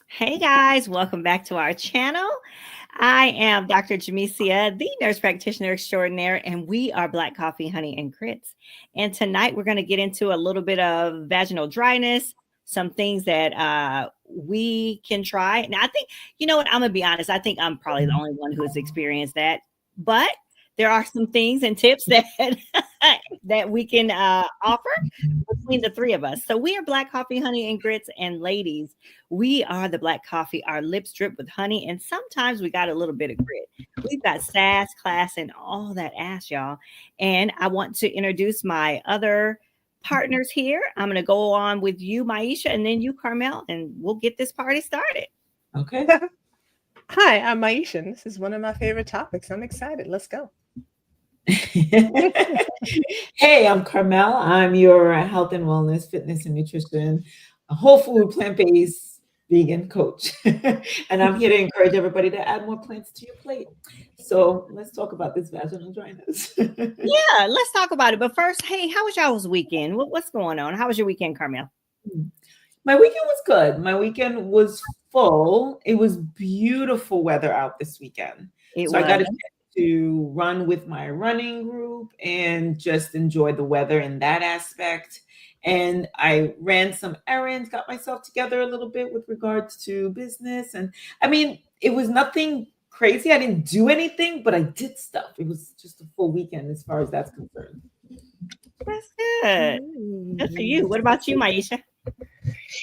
Hey guys, welcome back to our channel. I am Dr. Jemecia, the nurse practitioner extraordinaire, and we are Black Coffee, Honey, and Grits. And tonight we're going to get into a little bit of vaginal dryness, some things that we can try. Now, I think, you know what, I'm going to be honest, I think I'm probably the only one who has experienced that, but there are some things and tips that that we can offer between the three of us. So we are Black Coffee, Honey, and Grits, and ladies, we are the black coffee. Our lips drip with honey, and sometimes we got a little bit of grit. We've got Sass Class and all that ass, y'all. And I want to introduce my other partners here. I'm going to go on with you, Maisha, and then you, Carmel, and we'll get this party started. Okay. Hi, I'm Maisha. This is one of my favorite topics. I'm excited. Let's go. Hey, I'm Carmel. I'm your health and wellness, fitness and nutrition, whole food, plant-based vegan coach. And I'm here to encourage everybody to add more plants to your plate. So let's talk about this vaginal dryness. Yeah, let's talk about it. But first, hey, how was y'all's weekend? What's going on? How was your weekend, Carmel? My weekend was good. My weekend was full. It was beautiful weather out this weekend. It So I got was. a chance to run with my running group and just enjoy the weather in that aspect. And I ran some errands, got myself together a little bit with regards to business. And I mean, it was nothing crazy. I didn't do anything, but I did stuff. It was just a full weekend as far as that's concerned. That's good. Good for you. What about you, Maisha?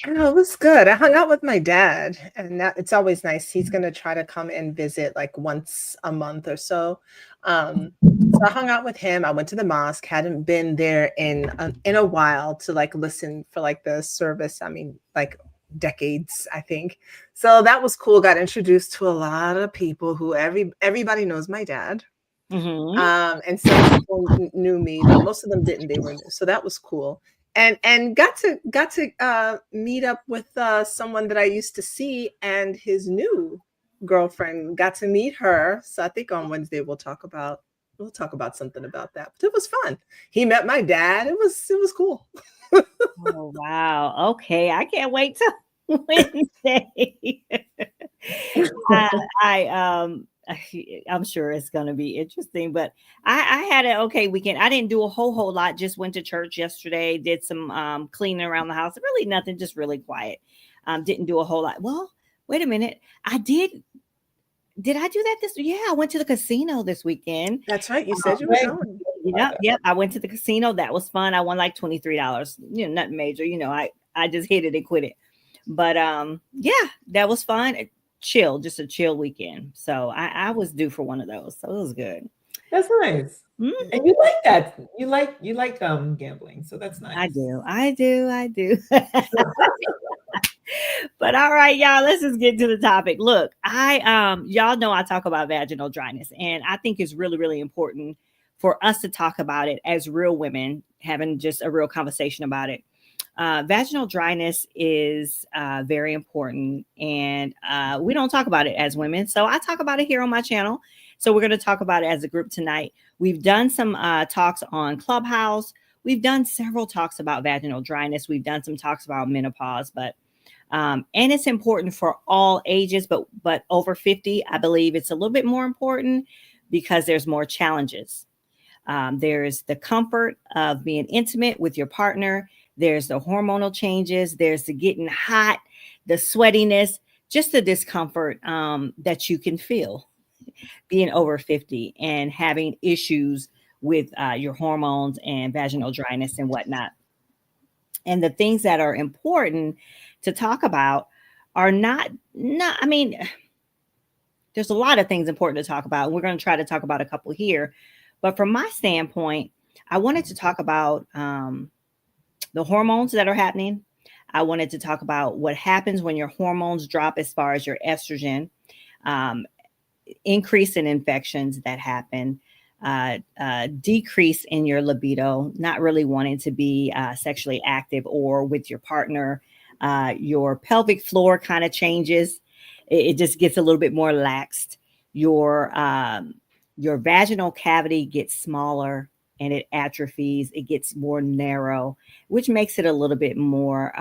Oh, it was good. I hung out with my dad, and it's always nice. He's going to try to come and visit like once a month or so. So I hung out with him. I went to the mosque. Hadn't been there in a while to like listen for like the service. I mean, like decades, I think. So that was cool. Got introduced to a lot of people who everybody knows my dad. Mm-hmm. And some people knew me, but most of them didn't. They were new. So that was cool. And got to meet up with someone that I used to see, and his new girlfriend. Got to meet her. So I think on Wednesday we'll talk about something about that. But it was fun. He met my dad. It was cool. Oh wow. Okay. I can't wait till Wednesday. I I'm sure it's gonna be interesting, but I had an okay weekend. I didn't do a whole lot, just went to church yesterday, did some cleaning around the house. Really nothing, just really quiet. Didn't do a whole lot. Well, wait a minute. Did I do that this? Yeah, I went to the casino this weekend. That's right. You said you were Right. going. Yep. I went to the casino. That was fun. I won like $23. Nothing major. I just hit it and quit it. But yeah, that was fun. Chill, just a chill weekend. So I was due for one of those. So it was good. That's nice. Mhm. And you like that. You like gambling. So that's nice. I do. But all right, y'all, let's just get to the topic. Look, I y'all know I talk about vaginal dryness, and I think it's really, really important for us to talk about it as real women, having just a real conversation about it. Vaginal dryness is very important, and we don't talk about it as women. So I talk about it here on my channel. So we're going to talk about it as a group tonight. We've done some talks on Clubhouse. We've done several talks about vaginal dryness. We've done some talks about menopause, but and it's important for all ages, but over 50, I believe it's a little bit more important because there's more challenges. There's the comfort of being intimate with your partner. There's the hormonal changes. There's the getting hot, the sweatiness, just the discomfort that you can feel being over 50 and having issues with your hormones and vaginal dryness and whatnot. And the things that are important to talk about are not, I mean, there's a lot of things important to talk about. And we're going to try to talk about a couple here. But from my standpoint, I wanted to talk about the hormones that are happening. I wanted to talk about what happens when your hormones drop as far as your estrogen, um, increase in infections that happen, decrease in your libido, not really wanting to be sexually active or with your partner. Your pelvic floor kind of changes. It just gets a little bit more laxed. Your vaginal cavity gets smaller and it atrophies. It gets more narrow, which makes it a little bit more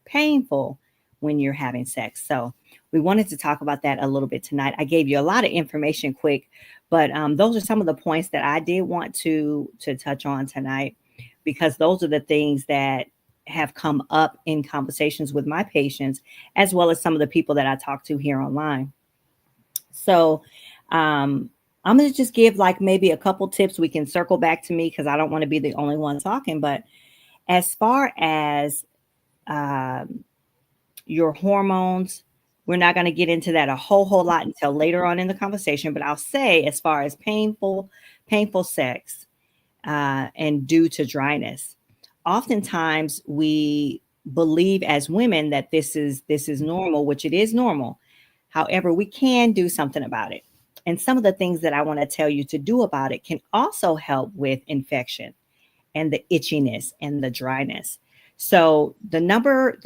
painful when you're having sex. So we wanted to talk about that a little bit tonight. I gave you a lot of information quick, but those are some of the points that I did want to touch on tonight, because those are the things that have come up in conversations with my patients, as well as some of the people that I talk to here online. So I'm going to just give like maybe a couple tips. We can circle back to me because I don't want to be the only one talking. But as far as your hormones, we're not going to get into that a whole lot until later on in the conversation. But I'll say, as far as painful sex and due to dryness, oftentimes we believe as women that this is normal, which it is normal. However, we can do something about it. And some of the things that I want to tell you to do about it can also help with infection and the itchiness and the dryness. So the number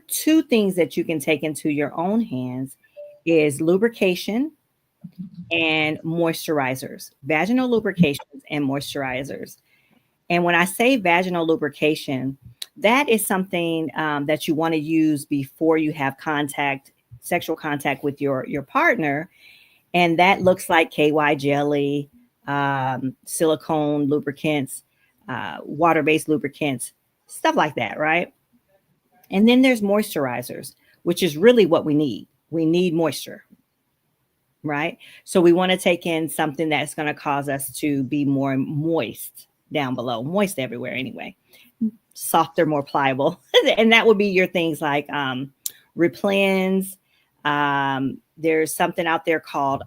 2 things that you can take into your own hands is lubrication and moisturizers, vaginal lubrications and moisturizers. And when I say vaginal lubrication, that is something that you want to use before you have sexual contact with your partner. And that looks like KY jelly, silicone lubricants, water-based lubricants, stuff like that, right? And then there's moisturizers, which is really what we need. We need moisture, right? So we want to take in something that's going to cause us to be more moist down below, moist everywhere anyway, softer, more pliable. And that would be your things like Replens. There's something out there called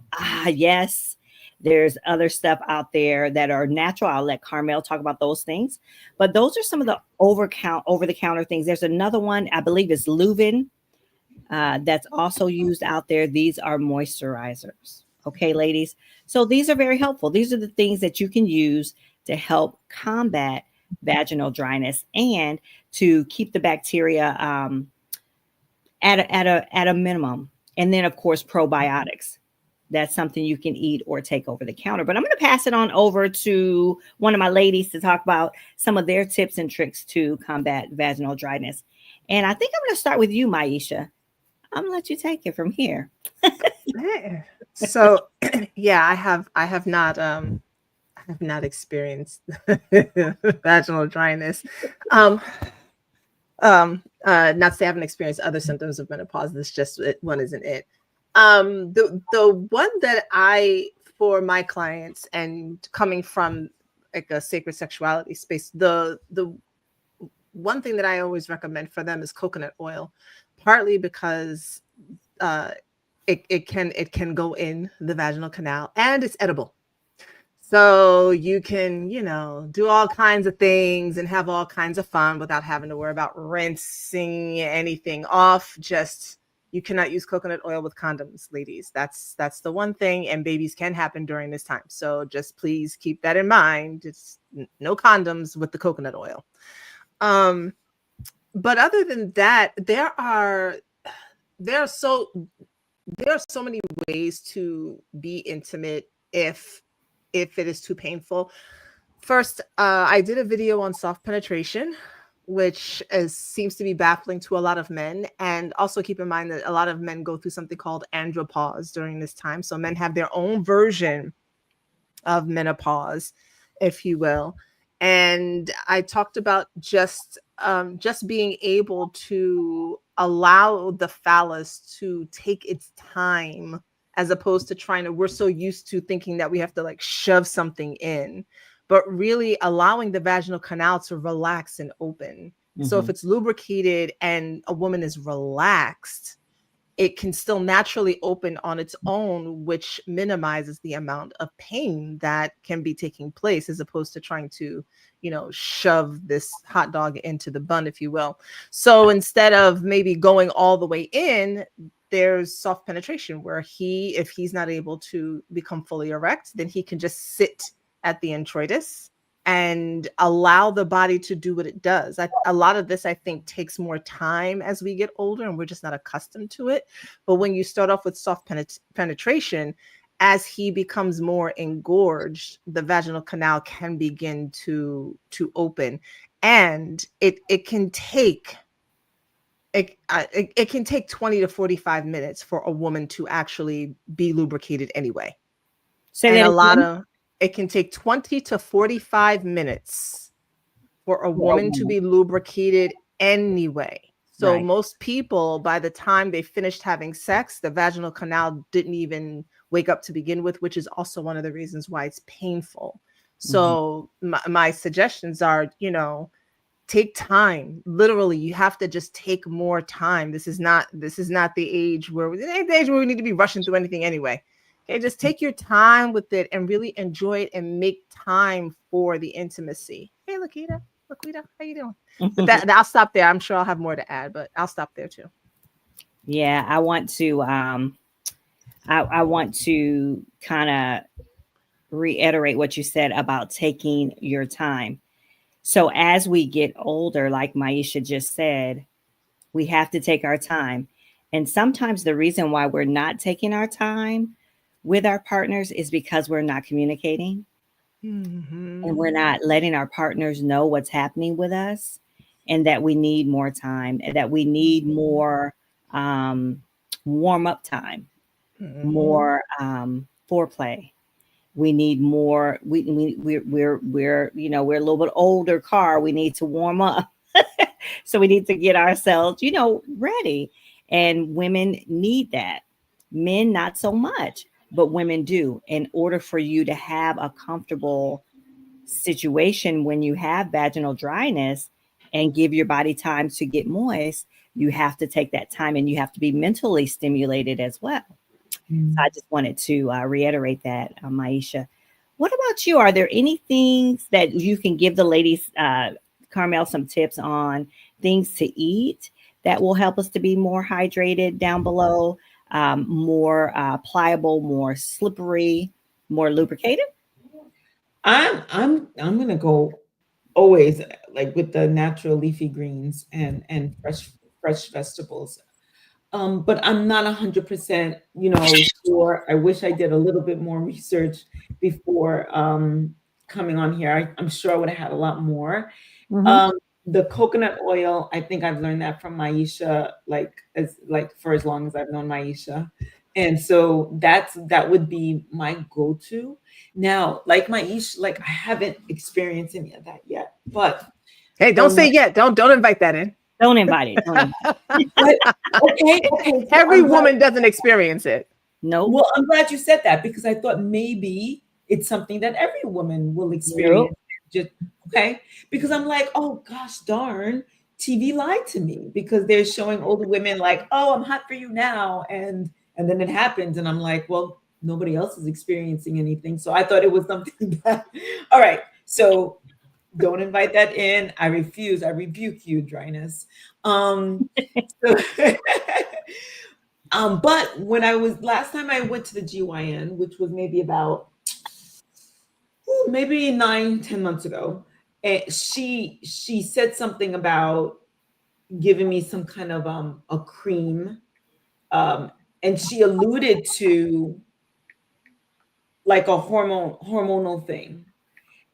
Yes. There's other stuff out there that are natural. I'll let Carmel talk about those things. But those are some of the over-the-counter things. There's another one, I believe it's Luvin, that's also used out there. These are moisturizers. Okay, ladies. So these are very helpful. These are the things that you can use to help combat vaginal dryness and to keep the bacteria at a minimum. And then, of course, probiotics. That's something you can eat or take over the counter. But I'm going to pass it on over to one of my ladies to talk about some of their tips and tricks to combat vaginal dryness. And I think I'm going to start with you, Maisha. I'm going to let you take it from here. So, yeah, I have not experienced vaginal dryness. Not to say I haven't experienced other symptoms of menopause. This just one isn't it. The one that for my clients, and coming from like a sacred sexuality space, the one thing that I always recommend for them is coconut oil, partly because it can go in the vaginal canal and it's edible. So you can, do all kinds of things and have all kinds of fun without having to worry about rinsing anything off. Just, you cannot use coconut oil with condoms, ladies. That's the one thing, and babies can happen during this time. So just please keep that in mind. It's no condoms with the coconut oil. But other than that, there are so many ways to be intimate if it is too painful. First, I did a video on soft penetration, which seems to be baffling to a lot of men. And also keep in mind that a lot of men go through something called andropause during this time. So men have their own version of menopause, if you will. And I talked about just being able to allow the phallus to take its time, as opposed to we're so used to thinking that we have to like shove something in, but really allowing the vaginal canal to relax and open. Mm-hmm. So if it's lubricated and a woman is relaxed, it can still naturally open on its own, which minimizes the amount of pain that can be taking place, as opposed to trying to, shove this hot dog into the bun, if you will. So instead of maybe going all the way in, there's soft penetration where if he's not able to become fully erect, then he can just sit at the introitus and allow the body to do what it does. A lot of this, I think, takes more time as we get older, and we're just not accustomed to it. But when you start off with soft penetration, as he becomes more engorged, the vaginal canal can begin to open. And it can take it can take 20 to 45 minutes for a woman to actually be lubricated anyway. Say And that a lot again. of it can take 20 to 45 minutes for a woman to be lubricated anyway. So Right. most people, by the time they finished having sex, the vaginal canal didn't even wake up to begin with, which is also one of the reasons why it's painful. So my suggestions are, take time. Literally, you have to just take more time. This is not the age where we need to be rushing through anything anyway. Okay, just take your time with it and really enjoy it and make time for the intimacy. Hey, Laquita, how you doing? But that I'll stop there. I'm sure I'll have more to add, but I'll stop there too. Yeah, I want to I want to kind of reiterate what you said about taking your time. So as we get older, like Maisha just said, we have to take our time. And sometimes the reason why we're not taking our time with our partners is because we're not communicating and we're not letting our partners know what's happening with us and that we need more time and that we need more um, warm up time, more foreplay. We need more. We're we're a little bit older car. We need to warm up, so we need to get ourselves ready. And women need that. Men not so much, but women do. In order for you to have a comfortable situation when you have vaginal dryness and give your body time to get moist, you have to take that time and you have to be mentally stimulated as well. So I just wanted to reiterate that, Maisha. What about you? Are there any things that you can give the ladies, Carmel, some tips on things to eat that will help us to be more hydrated down below, more pliable, more slippery, more lubricated? I'm gonna go always like with the natural leafy greens and fresh vegetables. But I'm not 100%, sure. I wish I did a little bit more research before coming on here. I'm sure I would have had a lot more. Mm-hmm. Um, the coconut oil, I think I've learned that from Maisha, like for as long as I've known Maisha. And so that would be my go-to. Now, like Maisha, like I haven't experienced any of that yet, but Hey, the don't say yet. Don't invite that in. Don't invite it. Don't invite it. but okay. So Every woman doesn't experience it. Nope. well, I'm glad you said that because I thought maybe it's something that every woman will Nope. experience. Just okay, because I'm like, oh gosh darn, TV lied to me because they're showing older women like, oh, I'm hot for you now, and then it happens, and I'm like, well, nobody else is experiencing anything, so I thought it was something that. All right, so don't invite that in. I refuse. I rebuke you, Dryness. So but when I was last time I went to the GYN, which was maybe about maybe 9, 10 months ago, and she said something about giving me some kind of a cream, um, and she alluded to like a hormonal thing.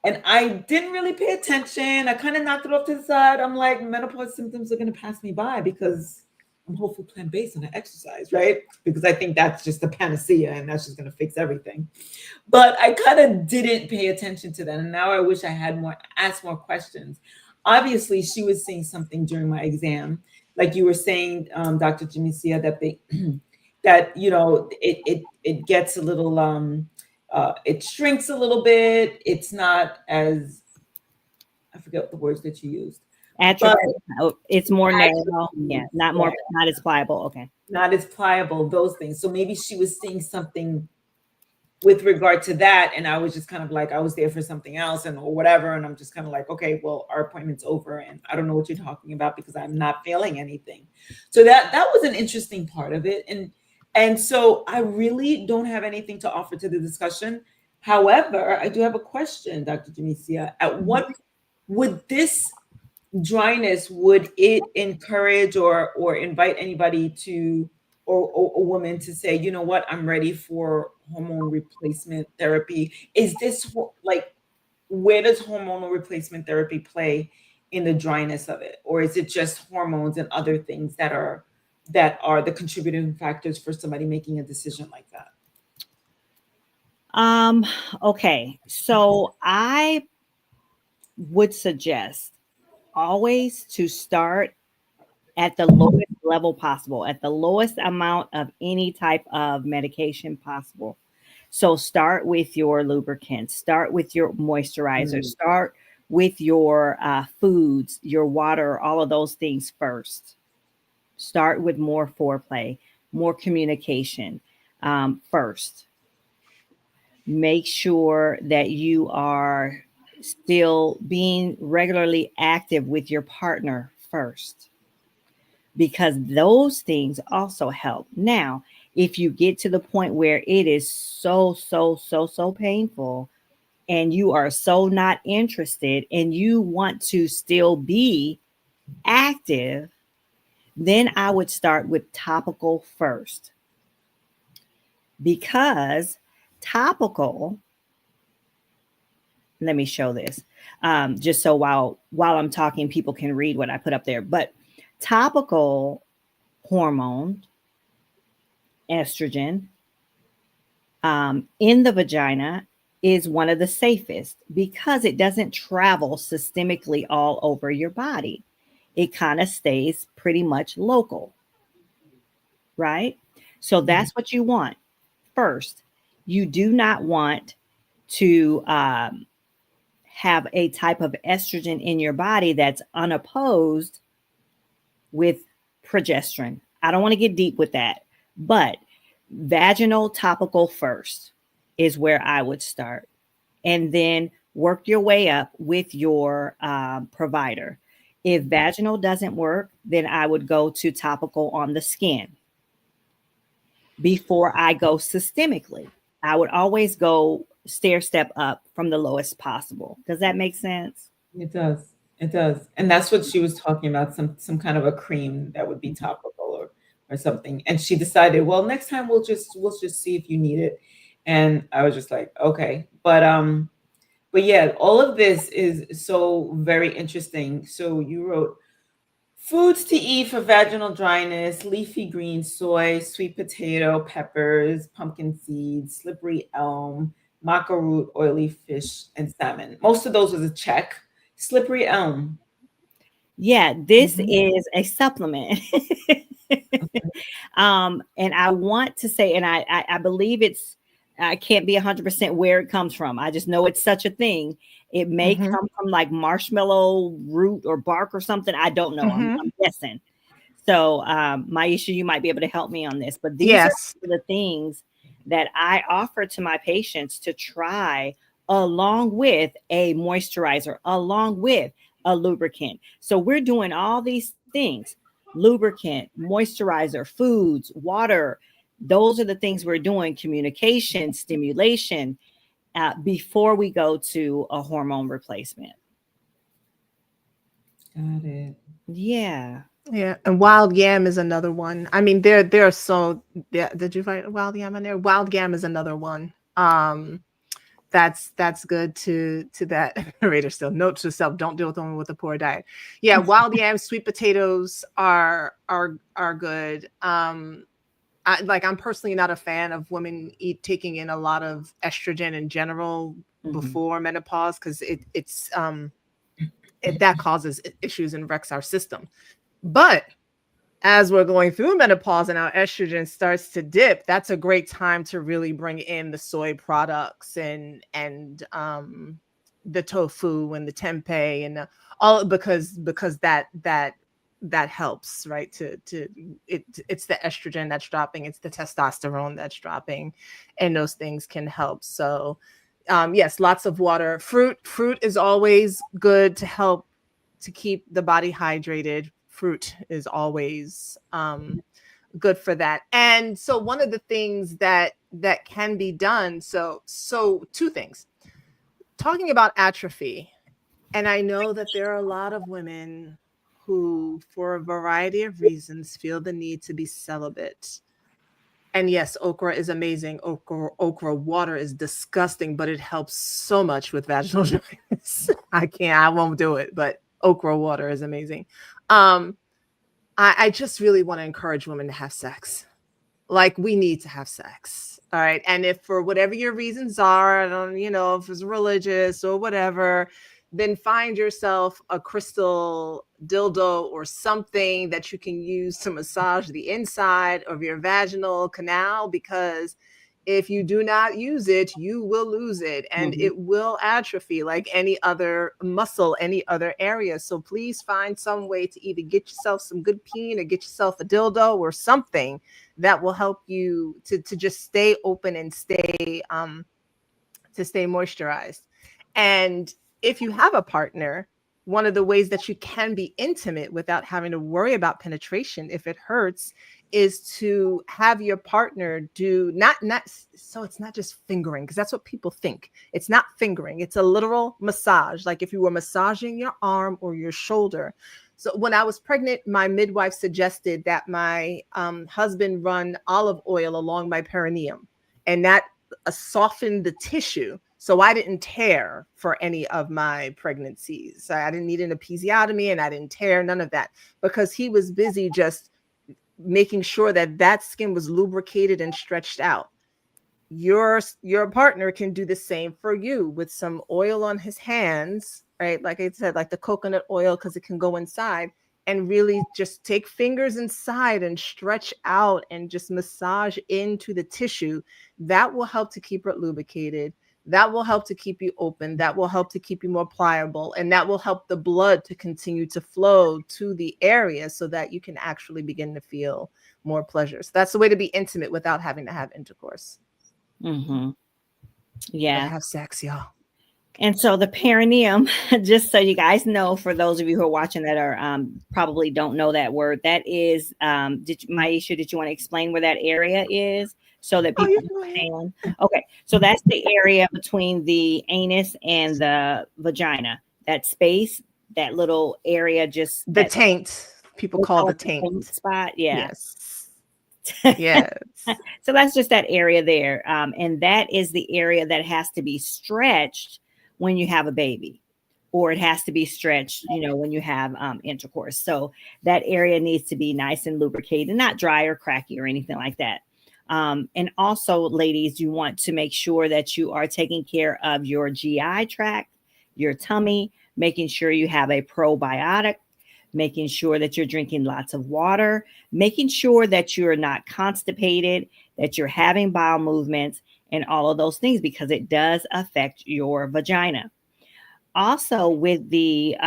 And I didn't really pay attention. I kind of knocked it off to the side. I'm like, menopause symptoms are going to pass me by because I'm whole food plant based and I exercise, right? Because I think that's just the panacea and that's just going to fix everything. But I kind of didn't pay attention to that. And now I wish I had asked more questions. Obviously, she was saying something during my exam, like you were saying, Dr. Jemecia, that that it gets a little it shrinks a little bit. It's not as, I forget the words that you used, but Atropine. Oh, it's more narrow. Yeah, atropine, not yeah, more, not as pliable. Okay. not as pliable, those things. So maybe she was saying something with regard to that. And I was just kind of like, I was there for something else and or whatever. And I'm just kind of like, okay, well, our appointment's over. And I don't know what you're talking about because I'm not feeling anything. So that was an interesting part of it. And so I really don't have anything to offer to the discussion. However, I do have a question, Dr. Jemecia. At what would this dryness, would it encourage or invite anybody to or a woman to say, you know what, I'm ready for hormone replacement therapy? Is this like, where does hormonal replacement therapy play in the dryness of it, or is it just hormones and other things that are the contributing factors for somebody making a decision like that? Okay, so I would suggest always to start at the lowest level possible, at the lowest amount of any type of medication possible. So start with your lubricant, start with your moisturizer, start with your foods, your water, all of those things first. Start with more foreplay, more communication first. Make sure that you are still being regularly active with your partner first, because those things also help. Now, if you get to the point where it is so painful and you are so not interested and you want to still be active, then I would start with topical first, because topical, let me show this, just so while I'm talking, people can read what I put up there. But topical hormone, estrogen, in the vagina is one of the safest because it doesn't travel systemically all over your body. It kind of stays pretty much local, right? So that's what you want first. You do not want to have a type of estrogen in your body that's unopposed with progesterone. I don't want to get deep with that, but vaginal topical first is where I would start, and then work your way up with your provider. If vaginal doesn't work, then I would go to topical on the skin before I go systemically. I would always go stair step up from the lowest possible. Does that make sense? It does. It does. And that's what she was talking about, some kind of a cream that would be topical or something. And she decided, well, next time we'll just see if you need it. And I was just like, okay. But yeah, all of this is so very interesting. So you wrote foods to eat for vaginal dryness: leafy greens, soy, sweet potato, peppers, pumpkin seeds, slippery elm, maca root, oily fish, and salmon. Most of those was a check. Slippery elm. Yeah, this is a supplement. And I want to say, and I believe I can't be 100% where it comes from. I just know it's such a thing. It may come from like marshmallow root or bark or something. I don't know. I'm guessing. So, Maisha, you might be able to help me on this. But these are the things that I offer to my patients to try, along with a moisturizer, along with a lubricant. So we're doing all these things: lubricant, moisturizer, foods, water. Those are the things we're doing: communication, stimulation, before we go to a hormone replacement. Got it. Yeah. Yeah, and wild yam is another one. I mean, there are so, yeah, did you write wild yam in there? Wild yam is another one. That's good to that narrator still. Note to self: don't deal with them with a poor diet. Yeah, wild yams, sweet potatoes are good. I'm personally not a fan of women taking in a lot of estrogen in general before menopause, because that causes issues and wrecks our system. But as we're going through menopause and our estrogen starts to dip, that's a great time to really bring in the soy products and the tofu and the tempeh and all, because that helps, right? It's the estrogen that's dropping, it's the testosterone that's dropping, and those things can help. So yes, lots of water. Fruit is always good to help to keep the body hydrated. Fruit is always good for that. And so one of the things that can be done, so two things. Talking about atrophy, and I know that there are a lot of women who, for a variety of reasons, feel the need to be celibate. And yes, okra is amazing. Okra water is disgusting, but it helps so much with vaginal dryness. I won't do it, but Okra water is amazing. I just really want to encourage women to have sex. Like, we need to have sex. All right. And if for whatever your reasons are, I don't, if it's religious or whatever, then find yourself a crystal dildo or something that you can use to massage the inside of your vaginal canal, because if you do not use it, you will lose it, and it will atrophy like any other muscle, any other area. So please find some way to either get yourself some good peen or get yourself a dildo or something that will help you to just stay open and stay moisturized. And if you have a partner, one of the ways that you can be intimate without having to worry about penetration if it hurts is to have your partner do not so it's not just fingering, because that's what people think. It's not fingering, it's a literal massage, like if you were massaging your arm or your shoulder. So when I was pregnant, my midwife suggested that my husband run olive oil along my perineum, and that softened the tissue, so I didn't tear for any of my pregnancies. So I didn't need an episiotomy, and I didn't tear, none of that, because he was busy just making sure that that skin was lubricated and stretched out. Your partner can do the same for you with some oil on his hands, right? Like I said, like the coconut oil, because it can go inside, and really just take fingers inside and stretch out and just massage into the tissue. That will help to keep it lubricated. That will help to keep you open. That will help to keep you more pliable. And that will help the blood to continue to flow to the area so that you can actually begin to feel more pleasure. So that's the way to be intimate without having to have intercourse. Yeah. Have sex, y'all. And so the perineum, just so you guys know, for those of you who are watching that are probably don't know that word, that is, Maisha, did you want to explain where that area is so that people understand? Okay, so that's the area between the anus and the vagina. That space, that little area, just the taint. People call the taint spot. Yeah. Yes. Yes. So that's just that area there, and that is the area that has to be stretched when you have a baby, or it has to be stretched, when you have intercourse. So that area needs to be nice and lubricated, not dry or cracky or anything like that. And also, ladies, you want to make sure that you are taking care of your GI tract, your tummy, making sure you have a probiotic, making sure that you're drinking lots of water, making sure that you're not constipated, that you're having bowel movements, and all of those things, because it does affect your vagina. Also, with the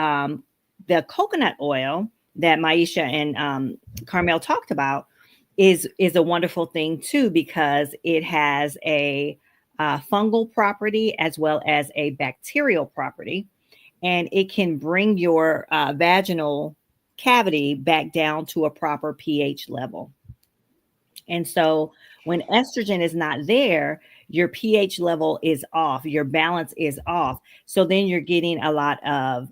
coconut oil that Maisha and Carmel talked about is a wonderful thing too, because it has a fungal property as well as a bacterial property, and it can bring your vaginal cavity back down to a proper pH level. And so when estrogen is not there, your pH level is off, your balance is off. So then you're getting a lot of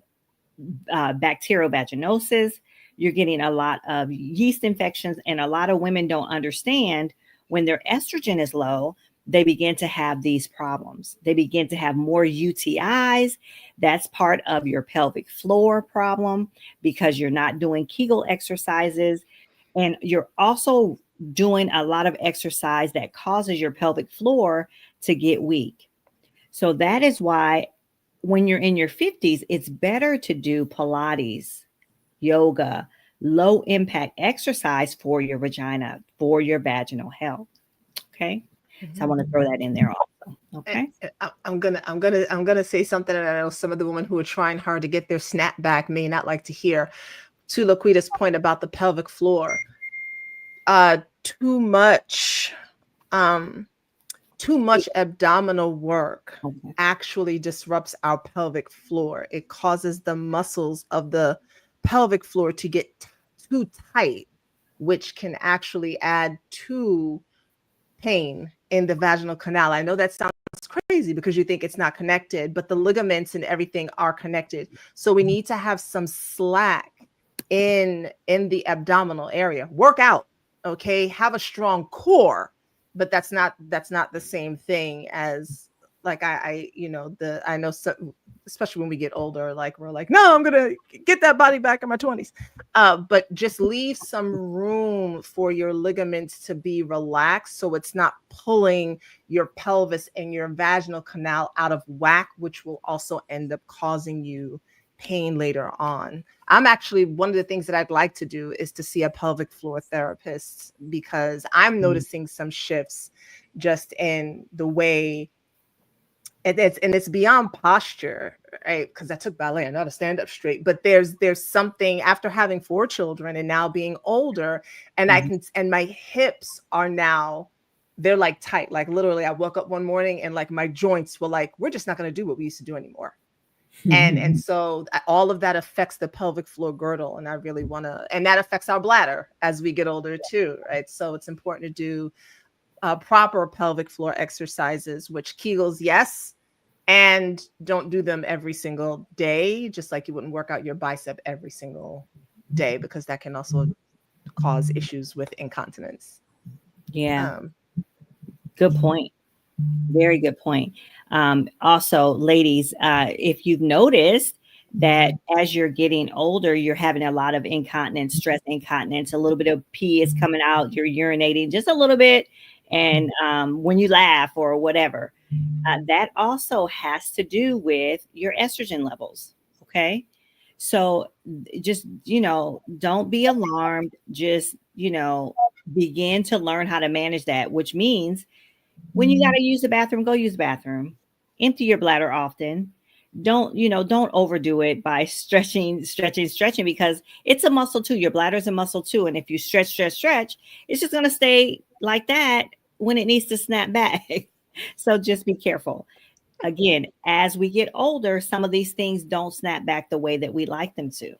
bacterial vaginosis, you're getting a lot of yeast infections, and a lot of women don't understand when their estrogen is low, they begin to have these problems. They begin to have more UTIs. That's part of your pelvic floor problem, because you're not doing Kegel exercises, and you're also doing a lot of exercise that causes your pelvic floor to get weak. So that is why when you're in your 50s, it's better to do Pilates, yoga, low impact exercise for your vagina, for your vaginal health. Okay. So I want to throw that in there also. Okay. I'm gonna say something that I know some of the women who are trying hard to get their snapback may not like to hear. To Laquita's point about the pelvic floor, too much abdominal work actually disrupts our pelvic floor. It causes the muscles of the pelvic floor to get too tight, which can actually add to pain in the vaginal canal. I know that sounds crazy because you think it's not connected, but the ligaments and everything are connected. So we need to have some slack in the abdominal area. Work out, okay? Have a strong core, but that's not the same thing as Like I know some, especially when we get older, like we're like, no, I'm gonna get that body back in my 20s. But just leave some room for your ligaments to be relaxed, so it's not pulling your pelvis and your vaginal canal out of whack, which will also end up causing you pain later on. I'm actually, one of the things that I'd like to do is to see a pelvic floor therapist, because I'm noticing some shifts just in the way. And it's beyond posture, right? Because I took ballet, I know how to stand up straight. But there's something, after having 4 children and now being older, and and my hips are now, they're like tight. Like literally, I woke up one morning and like my joints were like, we're just not going to do what we used to do anymore. And so all of that affects the pelvic floor girdle, and I really want to, and that affects our bladder as we get older too, right? So it's important to do proper pelvic floor exercises, which Kegels, yes, and don't do them every single day, just like you wouldn't work out your bicep every single day, because that can also cause issues with incontinence. Yeah. Good point. Very good point. Also, ladies, if you've noticed that as you're getting older, you're having a lot of incontinence, stress incontinence, a little bit of pee is coming out, you're urinating just a little bit. And when you laugh or whatever, that also has to do with your estrogen levels. Okay. So just, don't be alarmed. Just, begin to learn how to manage that, which means when you got to use the bathroom, go use the bathroom. Empty your bladder often. Don't overdo it by stretching, because it's a muscle too. Your bladder is a muscle too. And if you stretch, it's just going to stay like that when it needs to snap back. So just be careful. Again, as we get older, some of these things don't snap back the way that we like them to.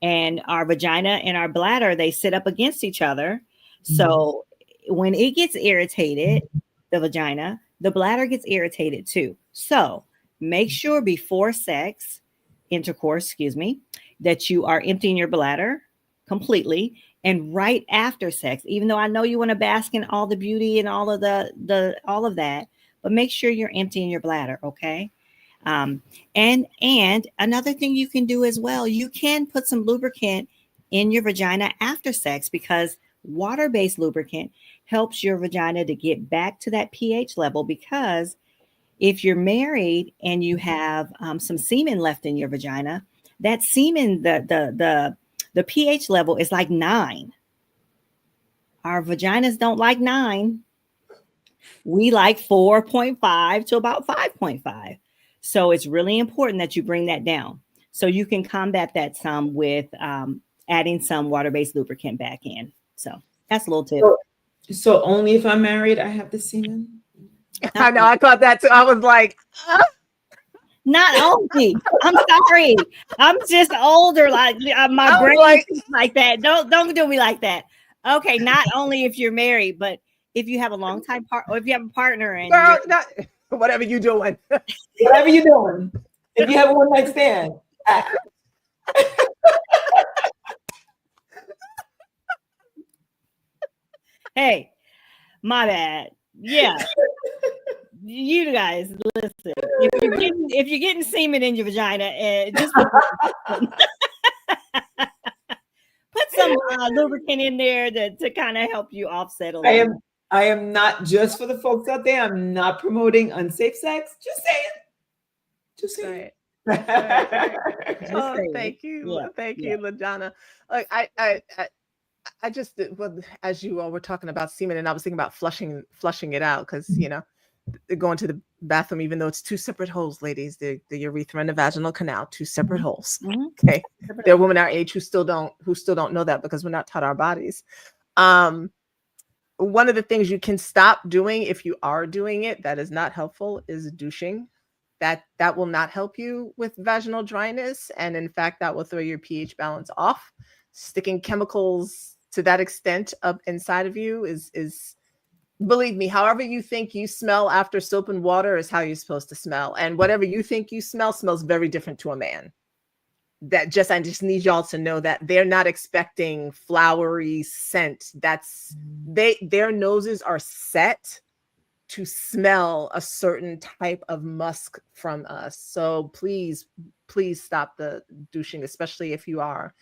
And our vagina and our bladder, they sit up against each other. So when it gets irritated, the vagina, the bladder gets irritated too. So make sure before intercourse, that you are emptying your bladder completely, and right after sex, even though I know you want to bask in all the beauty and all of all of that, but make sure you're emptying your bladder. Okay. And another thing you can do as well, you can put some lubricant in your vagina after sex, because water-based lubricant helps your vagina to get back to that pH level. Because if you're married and you have some semen left in your vagina, that semen, the pH level is like 9. Our vaginas don't like 9. We like 4.5 to about 5.5. So it's really important that you bring that down. So you can combat that some with adding some water-based lubricant back in. So that's a little tip. So only if I'm married, I have the semen? I know, I caught that too. I was like, not only. I'm sorry. I'm just older. Like my brain is like that. Don't do me like that. Okay, not only if you're married, but if you have a long time partner, or if you have a partner, and girl, whatever you doing. Whatever you doing. If you have a one night stand. Hey, my bad. Yeah. You guys, listen. If you're getting semen in your vagina, just put some lubricant in there to kind of help you offset a little. I am not, just for the folks out there, I'm not promoting unsafe sex. Just saying. Right. Oh, thank you. Yeah. Thank you, LaJonna. Like I just, well, as you all were talking about semen, and I was thinking about flushing it out, because going to the bathroom, even though it's 2 separate holes, ladies, the urethra and the vaginal canal, 2 separate holes. Okay, there are women our age who still don't know that, because we're not taught our bodies. One of the things you can stop doing, if you are doing it, that is not helpful, is douching. That will not help you with vaginal dryness, and in fact, that will throw your pH balance off. Sticking chemicals to that extent up inside of you is, believe me, however you think you smell after soap and water is how you're supposed to smell. And whatever you think you smell smells very different to a man. I just need y'all to know that they're not expecting flowery scent. Their noses are set to smell a certain type of musk from us. So please stop the douching, especially if you are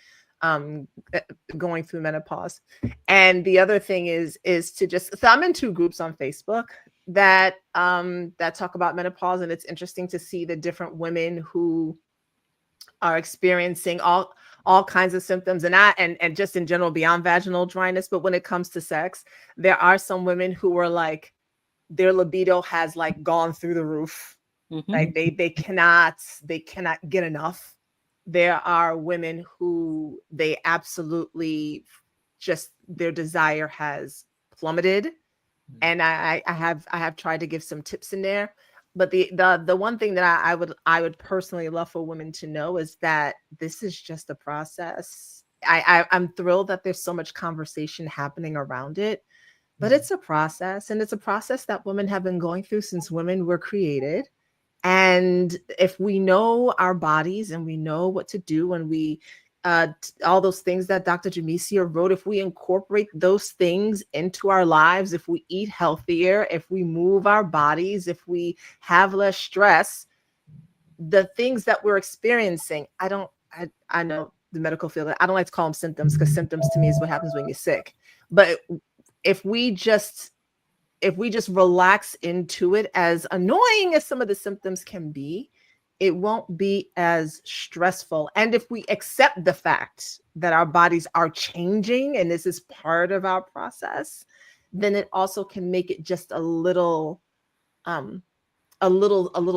going through menopause. And the other thing is to just, so I'm in 2 groups on Facebook that talk about menopause, and it's interesting to see the different women who are experiencing all kinds of symptoms, and just in general beyond vaginal dryness. But when it comes to sex, there are some women who are like, their libido has like gone through the roof. Mm-hmm. Like they cannot get enough. There are women who they absolutely just, their desire has plummeted. And I have tried to give some tips in there. But the one thing that I would personally love for women to know is that this is just a process. I'm thrilled that there's so much conversation happening around it, but it's a process, and it's a process that women have been going through since women were created. And if we know our bodies and we know what to do, and we all those things that Dr. Jemecia wrote, if we incorporate those things into our lives, if we eat healthier, if we move our bodies, if we have less stress, the things that we're experiencing, I know the medical field, I don't like to call them symptoms, because symptoms to me is what happens when you're sick. But if we just relax into it, as annoying as some of the symptoms can be, it won't be as stressful. And if we accept the fact that our bodies are changing and this is part of our process, then it also can make it just a little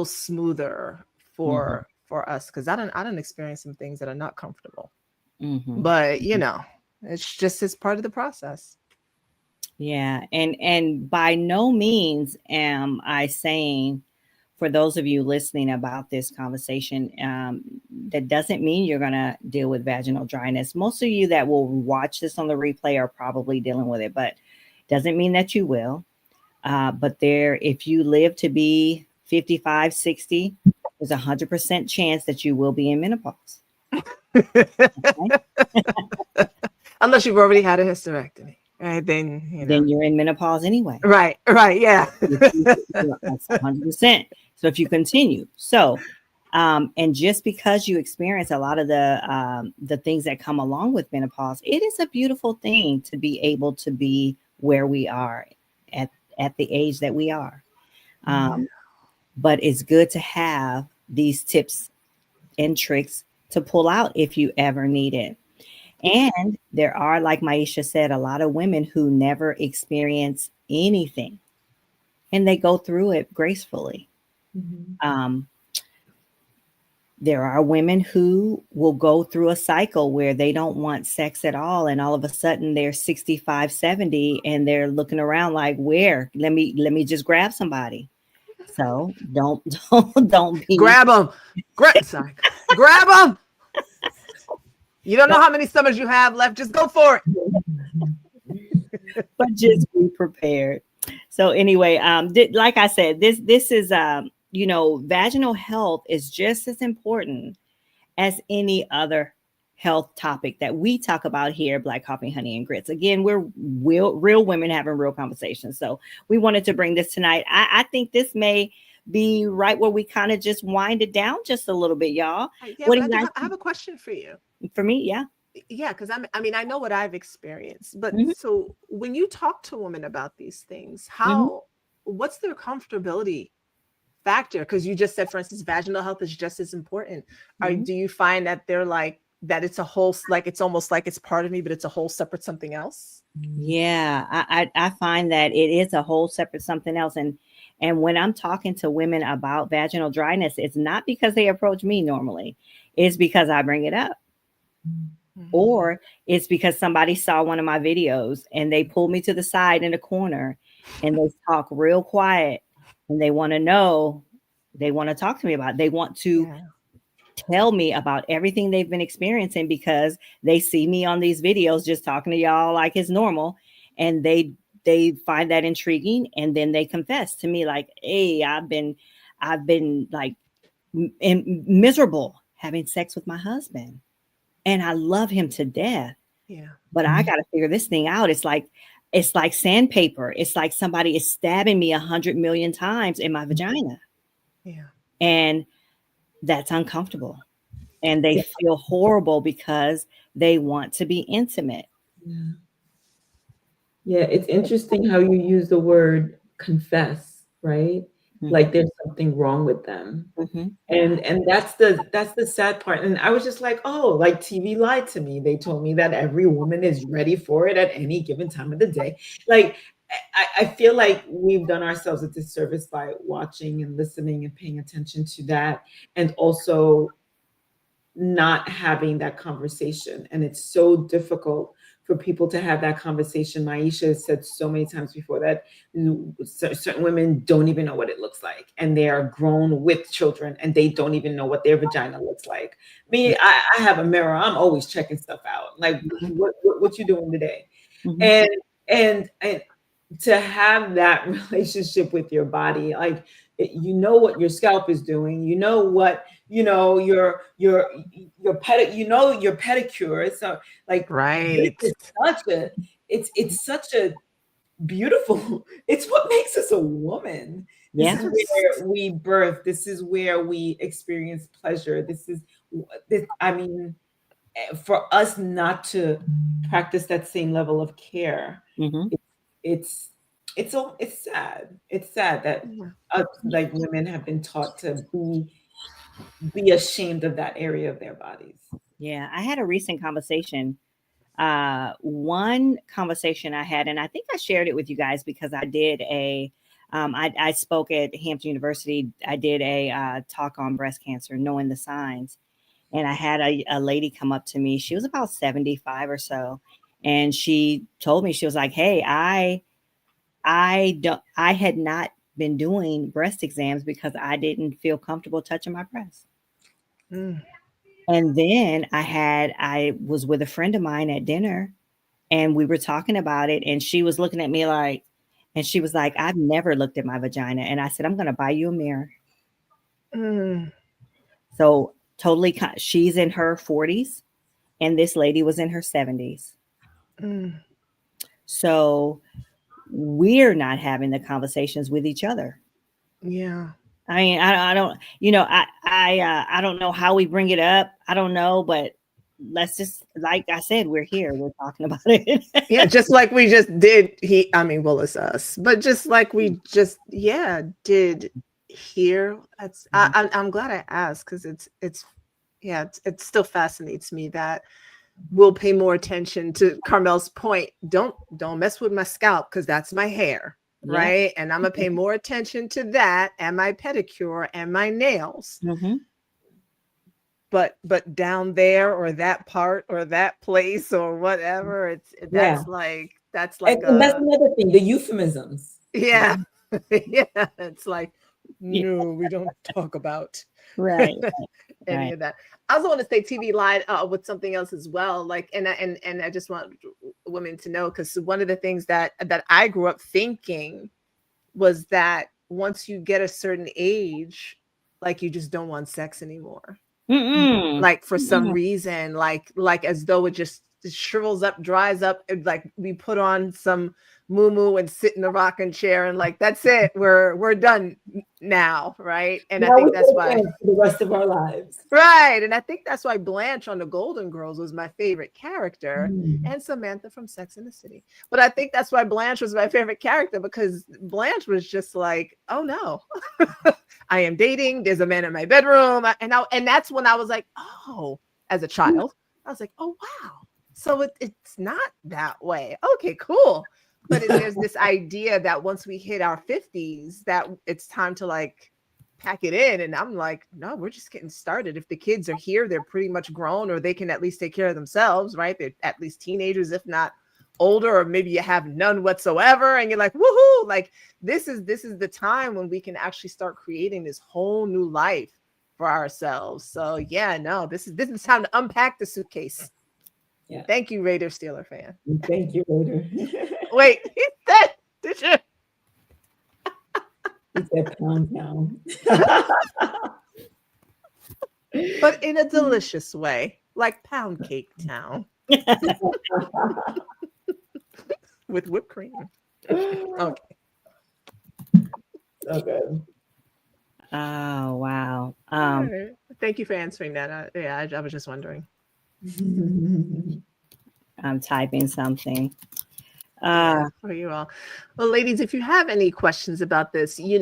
smoother for us. Because I don't experience some things that are not comfortable. But it's part of the process. Yeah. And by no means am I saying, for those of you listening about this conversation, that doesn't mean you're going to deal with vaginal dryness. Most of you that will watch this on the replay are probably dealing with it, but doesn't mean that you will. But if you live to be 55, 60, there's 100% chance that you will be in menopause. Unless you've already had a hysterectomy. Right, then you're in menopause anyway. Right, yeah. That's 100%. So if you continue, and just because you experience a lot of the things that come along with menopause, it is a beautiful thing to be able to be where we are at the age that we are. But it's good to have these tips and tricks to pull out if you ever need it. And there are, like Maisha said, a lot of women who never experience anything, and they go through it gracefully. There are women who will go through a cycle where they don't want sex at all, and all of a sudden they're 65, 70, and they're looking around like, where? Let me just grab somebody. So don't be grab them. Grab them. You don't know how many summers you have left. Just go for it. But just be prepared. So anyway, like I said, this is vaginal health is just as important as any other health topic that we talk about here, Black Coffee, Honey, and Grits. Again, we're real women having real conversations. So we wanted to bring this tonight. I think this may be right where we kind of just wind it down just a little bit, y'all. Yeah, what do you guys I have a question for you. For me, yeah. Yeah, because I know what I've experienced, but so when you talk to women about these things, what's their comfortability factor? Because you just said, for instance, vaginal health is just as important. Do you find that they're like that it's a whole, like it's almost like it's part of me, but it's a whole separate something else? Yeah, I find that it is a whole separate something else. And when I'm talking to women about vaginal dryness, it's not because they approach me normally. It's because I bring it up. Or it's because somebody saw one of my videos and they pulled me to the side in a corner and they talk real quiet and they want to talk to me about it. They want to tell me about everything they've been experiencing because they see me on these videos just talking to y'all like it's normal, and they find that intriguing, and then they confess to me like, hey, I've been like miserable having sex with my husband. And I love him to death. Yeah. But I got to figure this thing out. It's like it's like sandpaper. It's like somebody is stabbing me 100 million times in my vagina. Yeah. And that's uncomfortable. And they Yeah. feel horrible because they want to be intimate. Yeah. Yeah, it's interesting how you use the word confess, right? Like there's something wrong with them. Mm-hmm. And that's the sad part. And I was just like, oh, like TV lied to me. They told me that every woman is ready for it at any given time of the day. Like I feel like we've done ourselves a disservice by watching and listening and paying attention to that, and also not having that conversation. And it's so difficult for people to have that conversation. Maisha has said so many times before that certain women don't even know what it looks like, and they are grown with children and they don't even know what their vagina looks like. Me, I have a mirror. I'm always checking stuff out. Like, what you doing today? Mm-hmm. And to have that relationship with your body, like, you know what your scalp is doing, you know what, your your pedicure. So like, Right. it's such a beautiful, it's what makes us a woman. This Yeah. is where we birth. This is where we experience pleasure. I mean, for us not to practice that same level of care, Mm-hmm. it's it's sad. It's sad that us, like, women have been taught to be ashamed of that area of their bodies. Yeah. I had a recent conversation. One conversation I had, and I think I shared it with you guys because I did I spoke at Hampton University. I did a talk on breast cancer, knowing the signs. And I had a lady come up to me. She was about 75 or so. And she told me, she was like, hey, I had not been doing breast exams because I didn't feel comfortable touching my breast. Mm. And then I was with a friend of mine at dinner, and we were talking about it, and she was looking at me like, and she was like, I've never looked at my vagina. And I said, I'm going to buy you a mirror. Mm. So totally, she's in her 40s and this lady was in her 70s. Mm. So we're not having the conversations with each other. Yeah. I mean, I don't, I don't know how we bring it up. I don't know, but let's just, like I said, we're here. We're talking about it. Yeah, just like we just did. Well, it's us, but just like we just, did here. I'm glad I asked, because it still fascinates me that we'll pay more attention to Carmel's point. Don't mess with my scalp, because that's my hair, Yeah. right? And I'm gonna pay more attention to that and my pedicure and my nails. Mm-hmm. But down there, or that part, or that place, or whatever, that's like And that's another thing, the euphemisms. yeah. Yeah, it's like, Yeah. no, we don't talk about Right. any of that. I also want to say TV lied with something else as well. Like, and I just want women to know, because one of the things that I grew up thinking was that once you get a certain age, like, you just don't want sex anymore. Mm-mm. Like, for some reason, like as though it just shrivels up, dries up. Like, we put on some moo and sit in the rocking chair, and like, that's it. We're done now, right? And now I think that's why for the rest of our lives. Right. And I think that's why Blanche on the Golden Girls was my favorite character, and Samantha from Sex and the City. But I think that's why Blanche was my favorite character, because Blanche was just like, oh no, I am dating. There's a man in my bedroom. And that's when I was like, oh, as a child, I was like, oh, wow. So it's not that way. Okay, cool. But there's this idea that once we hit our 50s, that it's time to like pack it in. And I'm like, no, we're just getting started. If the kids are here, they're pretty much grown, or they can at least take care of themselves, right? They're at least teenagers, if not older, or maybe you have none whatsoever. And you're like, woohoo, like this is the time when we can actually start creating this whole new life for ourselves. So yeah, no, this is time to unpack the suitcase. Yeah. Thank you, Raider Steeler fan. Thank you, Raider. Wait, he said, did you? He said pound town. But in a delicious way, like Pound Cake Town. with whipped cream. Okay. So good. Oh, wow. All right. Thank you for answering that. I was just wondering. I'm typing something. For you all. Well, ladies, if you have any questions about this, we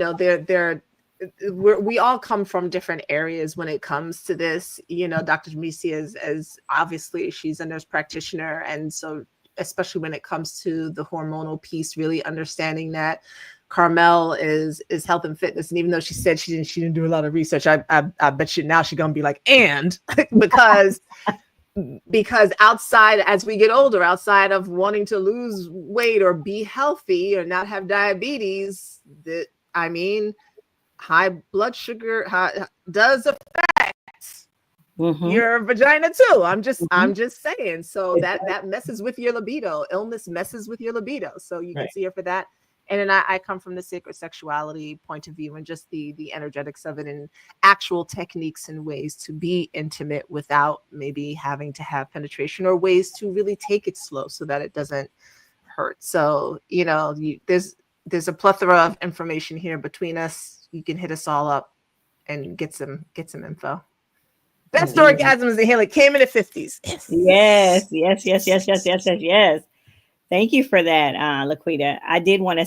all come from different areas when it comes to this. Dr. Jemecia is obviously she's a nurse practitioner, and so especially when it comes to the hormonal piece, really understanding that. Carmel is health and fitness, and even though she said she didn't do a lot of research, I bet you now she's gonna be like, and because outside, as we get older, outside of wanting to lose weight or be healthy or not have diabetes, high blood sugar does affect your vagina too. I'm just saying. So that messes with your libido. Illness messes with your libido. So you can see her for that. And then I come from the sacred sexuality point of view and just the energetics of it and actual techniques and ways to be intimate without maybe having to have penetration, or ways to really take it slow so that it doesn't hurt. So, there's a plethora of information here between us. You can hit us all up and get some info. Best orgasms in healing came in the 50s. Yes. Thank you for that, Laquita. I did want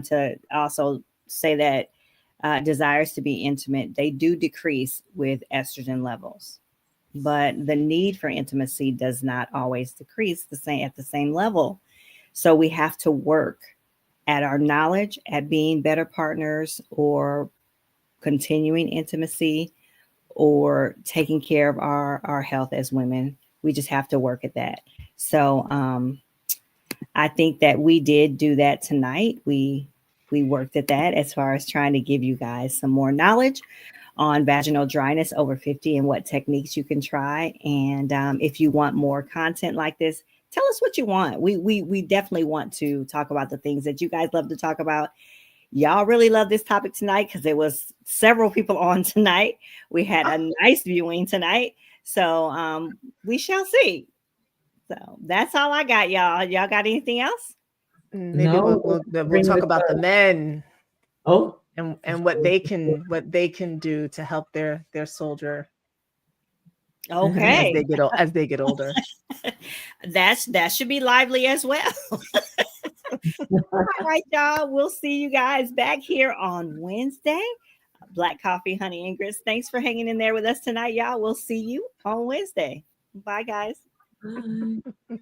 to also say that desires to be intimate, they do decrease with estrogen levels, but the need for intimacy does not always decrease at the same level. So we have to work at our knowledge, at being better partners, or continuing intimacy, or taking care of our health as women. We just have to work at that. So I think that we did do that tonight. We worked at that as far as trying to give you guys some more knowledge on vaginal dryness over 50 and what techniques you can try. And if you want more content like this, tell us what you want. We definitely want to talk about the things that you guys love to talk about. Y'all really love this topic tonight because there was several people on tonight. We had a nice viewing tonight. So we shall see. So that's all I got, y'all. Y'all got anything else? Maybe we'll talk about the men. Oh, and what they can do to help their soldier. Okay. As they get older. That should be lively as well. All right, y'all. We'll see you guys back here on Wednesday. Black Coffee, Honey, and Grits. Thanks for hanging in there with us tonight, y'all. We'll see you on Wednesday. Bye, guys. Bye.